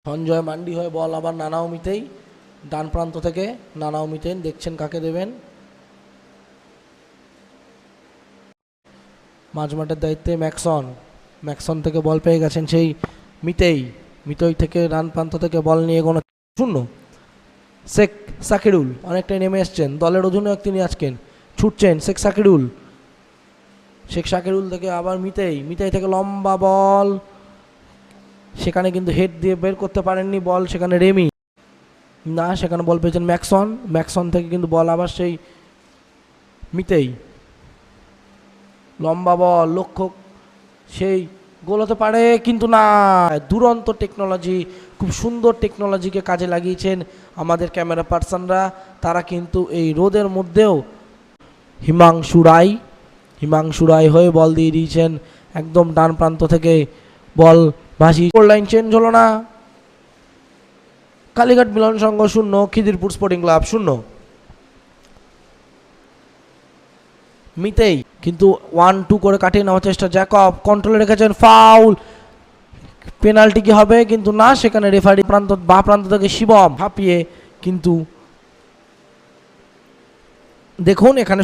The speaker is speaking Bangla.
সঞ্জয় মান্ডি হয়ে বল আবার নানাও মিতেই, ডান প্রান্ত থেকে নানাও মিতেন, দেখছেন কাকে দেবেন। মাঝমাঠের দায়িত্বে ম্যাক্সন, ম্যাক্সন থেকে বল পেয়ে গেছেন সেই মিতেই, মিতই থেকে ডান প্রান্ত থেকে বল নিয়ে কোনো শূন্য। শেখ সাকিরুল অনেকটাই নেমে এসছেন, দলের অধিনায়ক তিনি আজকের, ছুটছেন শেখ সাকিরুল, শেখ সাকিরুল থেকে আবার মিতেই, মিতেই থেকে লম্বা বল, সেখানে কিন্তু হেড দিয়ে বের করতে পারেননি বল, সেখানে রেমি না, সেখানে বল পেয়েছেন ম্যাক্সন, ম্যাক্সন থেকে কিন্তু বল আবার সেই মিতেই, লম্বা বল, লক্ষ্য সেই গোল হতে পারে কিন্তু না। দুরন্ত টেকনোলজি, খুব সুন্দর টেকনোলজিকে কাজে লাগিয়েছেন আমাদের ক্যামেরা পার্সনরা, তারা কিন্তু এই রোদের মধ্যেও হিমাংশু রায় হয়ে বল দিয়ে দিয়েছেন একদম ডান প্রান্ত থেকে বল ভাসি, লাইন চেঞ্জ হলো না। কালীঘাট মিলন সংঘ 0, খিদিরপুর স্পোর্টিং ক্লাব 0। মিতেই কিন্তু 1-2 করে কাটিয়ে নেওয়ার চেষ্টা, জ্যাকব কন্ট্রোলে রেখেছেন, ফাউল, পেনাল্টি কি হবে কিন্তু না, সেখানে রেফারি বাঁ প্রান্ত থেকে শিবম হাঁপিয়ে কিন্তু দেখুন এখানে